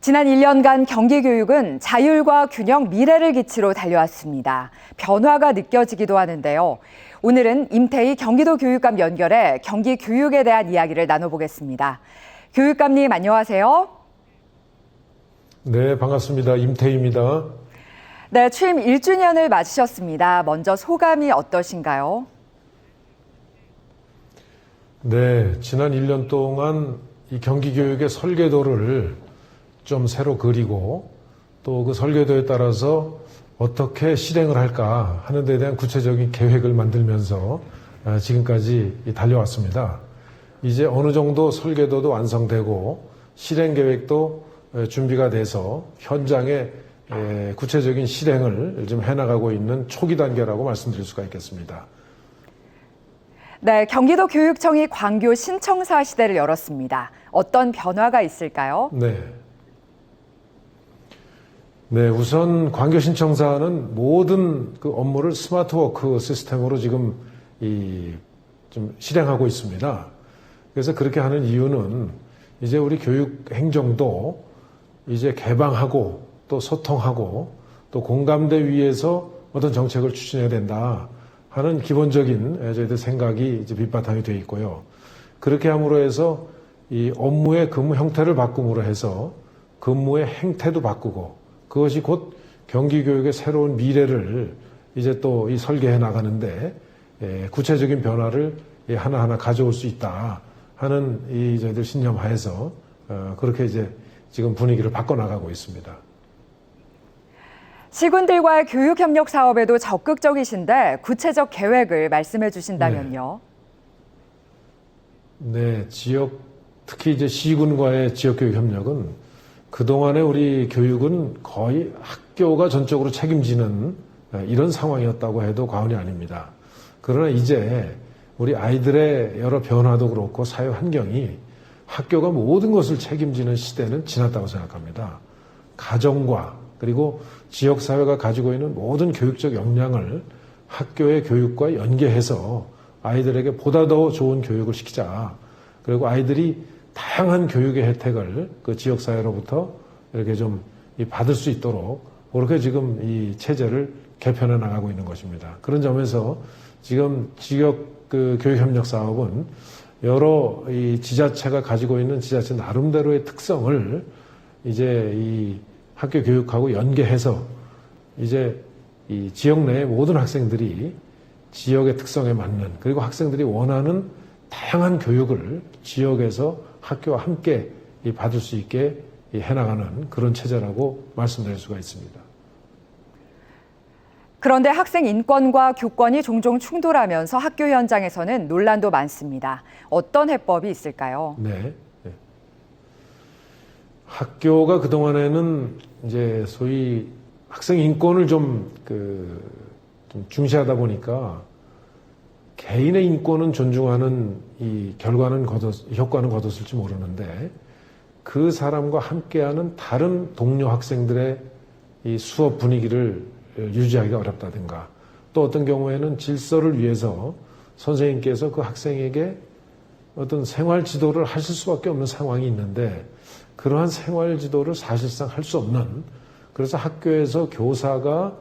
지난 1년간 경기교육은 자율과 균형, 미래를 기치로 달려왔습니다. 변화가 느껴지기도 하는데요. 오늘은 임태희 경기도 교육감 연결해 경기 교육에 대한 이야기를 나눠보겠습니다. 교육감님 안녕하세요. 네, 반갑습니다. 임태희입니다. 네, 취임 1주년을 맞으셨습니다. 먼저 소감이 어떠신가요? 네, 지난 1년 동안 이 경기교육의 설계도를 좀 새로 그리고 또 그 설계도에 따라서 어떻게 실행을 할까 하는 데 대한 구체적인 계획을 만들면서 지금까지 달려왔습니다. 이제 어느 정도 설계도도 완성되고 실행 계획도 준비가 돼서 현장에 구체적인 실행을 좀 해나가고 있는 초기 단계라고 말씀드릴 수가 있겠습니다. 네, 경기도 교육청이 광교 신청사 시대를 열었습니다. 어떤 변화가 있을까요? 네, 우선 광교 신청사는 모든 그 업무를 스마트워크 시스템으로 지금 좀 실행하고 있습니다. 그래서 그렇게 하는 이유는 이제 우리 교육 행정도 이제 개방하고 또 소통하고 또 공감대 위에서 어떤 정책을 추진해야 된다 하는 기본적인 저희들 생각이 이제 밑바탕이 되어 있고요. 그렇게 함으로 해서 이 업무의 근무 형태를 바꿈으로 해서 근무의 행태도 바꾸고 그것이 곧 경기교육의 새로운 미래를 이제 또 이 설계해 나가는데 구체적인 변화를 하나하나 가져올 수 있다 하는 이 저희들 신념하에서 그렇게 이제 지금 분위기를 바꿔나가고 있습니다. 시군들과의 교육 협력 사업에도 적극적이신데 구체적 계획을 말씀해 주신다면요. 네, 특히 이제 시군과의 지역교육 협력은 그동안에 우리 교육은 거의 학교가 전적으로 책임지는 이런 상황이었다고 해도 과언이 아닙니다. 그러나 이제 우리 아이들의 여러 변화도 그렇고 사회 환경이 학교가 모든 것을 책임지는 시대는 지났다고 생각합니다. 가정과 그리고 지역사회가 가지고 있는 모든 교육적 역량을 학교의 교육과 연계해서 아이들에게 보다 더 좋은 교육을 시키자. 그리고 아이들이 다양한 교육의 혜택을 그 지역사회로부터 이렇게 좀 받을 수 있도록 그렇게 지금 이 체제를 개편해 나가고 있는 것입니다. 그런 점에서 지금 지역 그 교육협력 사업은 여러 이 지자체가 가지고 있는 지자체 나름대로의 특성을 이제 이 학교 교육하고 연계해서 이제 이 지역 내의 모든 학생들이 지역의 특성에 맞는 그리고 학생들이 원하는 다양한 교육을 지역에서 학교와 함께 받을 수 있게 해나가는 그런 체제라고 말씀드릴 수가 있습니다. 그런데 학생 인권과 교권이 종종 충돌하면서 학교 현장에서는 논란도 많습니다. 어떤 해법이 있을까요? 네. 학교가 그동안에는 이제 소위 학생 인권을 좀 중시하다 보니까 개인의 인권은 존중하는 이 효과는 거뒀을지 모르는데 그 사람과 함께하는 다른 동료 학생들의 이 수업 분위기를 유지하기가 어렵다든가 또 어떤 경우에는 질서를 위해서 선생님께서 그 학생에게 어떤 생활 지도를 하실 수밖에 없는 상황이 있는데 그러한 생활 지도를 사실상 할 수 없는 그래서 학교에서 교사가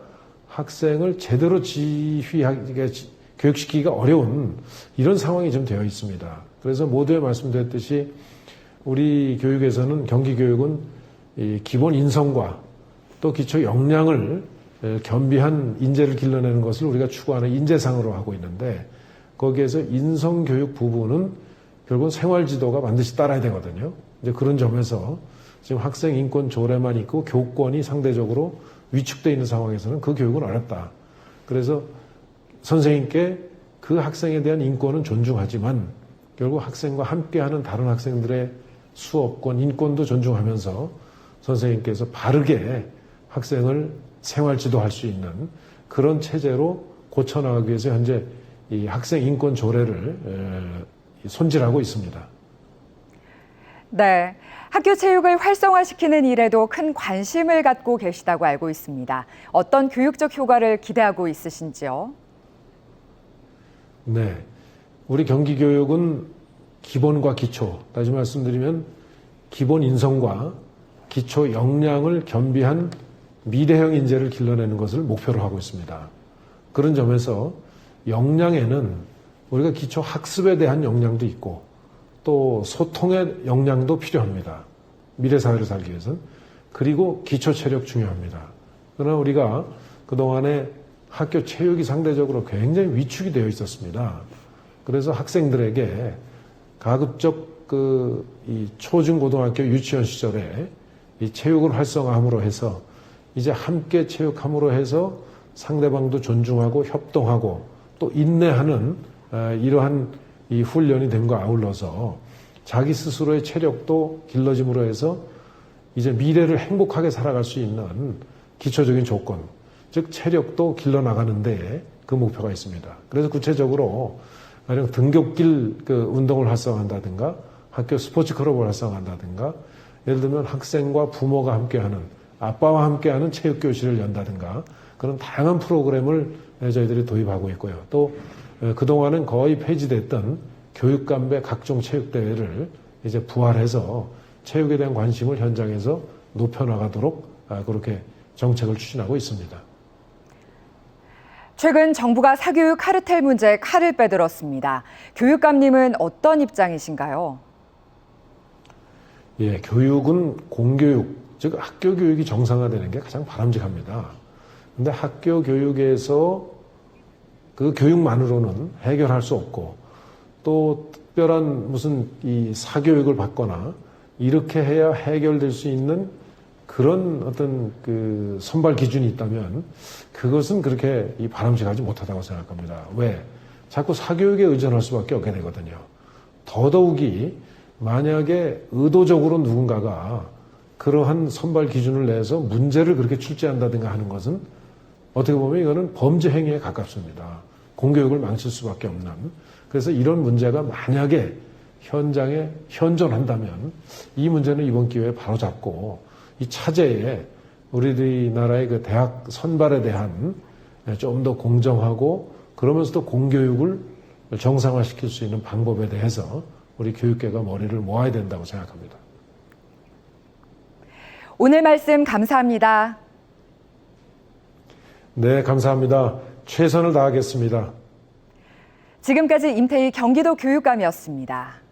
학생을 제대로 교육시키기가 어려운 이런 상황이 좀 되어 있습니다. 그래서 모두에 말씀드렸듯이 우리 교육에서는 경기교육은 이 기본 인성과 또 기초 역량을 겸비한 인재를 길러내는 것을 우리가 추구하는 인재상으로 하고 있는데 거기에서 인성교육 부분은 결국은 생활지도가 반드시 따라야 되거든요. 이제 그런 점에서 지금 학생 인권 조례만 있고 교권이 상대적으로 위축되어 있는 상황에서는 그 교육은 어렵다. 그래서 선생님께 그 학생에 대한 인권은 존중하지만 결국 학생과 함께하는 다른 학생들의 수업권, 인권도 존중하면서 선생님께서 바르게 학생을 생활 지도할 수 있는 그런 체제로 고쳐나가기 위해서 현재 이 학생 인권 조례를 손질하고 있습니다. 네, 학교 체육을 활성화시키는 일에도 큰 관심을 갖고 계시다고 알고 있습니다. 어떤 교육적 효과를 기대하고 있으신지요? 네, 우리 경기교육은 기본과 기초, 다시 말씀드리면 기본 인성과 기초 역량을 겸비한 미래형 인재를 길러내는 것을 목표로 하고 있습니다. 그런 점에서 역량에는 우리가 기초 학습에 대한 역량도 있고 또 소통의 역량도 필요합니다. 미래 사회를 살기 위해서는. 그리고 기초 체력 중요합니다. 그러나 우리가 그동안에 학교 체육이 상대적으로 굉장히 위축이 되어 있었습니다. 그래서 학생들에게 가급적 이 초중고등학교 유치원 시절에 이 체육을 활성화함으로 해서 이제 함께 체육함으로 해서 상대방도 존중하고 협동하고 또 인내하는 이러한 이 훈련이 됨과 아울러서 자기 스스로의 체력도 길러짐으로 해서 이제 미래를 행복하게 살아갈 수 있는 기초적인 조건, 즉 체력도 길러나가는데 그 목표가 있습니다. 그래서 구체적으로 가령 등굣길 운동을 활성화한다든가 학교 스포츠 클럽을 활성화한다든가 예를 들면 학생과 부모가 함께하는 아빠와 함께하는 체육교실을 연다든가 그런 다양한 프로그램을 저희들이 도입하고 있고요. 또 그동안은 거의 폐지됐던 교육감배 각종 체육대회를 이제 부활해서 체육에 대한 관심을 현장에서 높여나가도록 그렇게 정책을 추진하고 있습니다. 최근 정부가 사교육 카르텔 문제에 칼을 빼들었습니다. 교육감님은 어떤 입장이신가요? 예, 교육은 공교육, 즉 학교 교육이 정상화되는 게 가장 바람직합니다. 근데 학교 교육에서 그 교육만으로는 해결할 수 없고 또 특별한 무슨 이 사교육을 받거나 이렇게 해야 해결될 수 있는 그런 어떤 그 선발 기준이 있다면 그것은 그렇게 이 바람직하지 못하다고 생각합니다. 왜? 자꾸 사교육에 의존할 수밖에 없게 되거든요. 더더욱이 만약에 의도적으로 누군가가 그러한 선발 기준을 내서 문제를 그렇게 출제한다든가 하는 것은 어떻게 보면 이거는 범죄 행위에 가깝습니다. 공교육을 망칠 수밖에 없는. 그래서 이런 문제가 만약에 현장에 현존한다면 이 문제는 이번 기회에 바로잡고 이 차제에 우리나라의 그 대학 선발에 대한 좀 더 공정하고 그러면서도 공교육을 정상화시킬 수 있는 방법에 대해서 우리 교육계가 머리를 모아야 된다고 생각합니다. 오늘 말씀 감사합니다. 네, 감사합니다. 최선을 다하겠습니다. 지금까지 임태희 경기도 교육감이었습니다.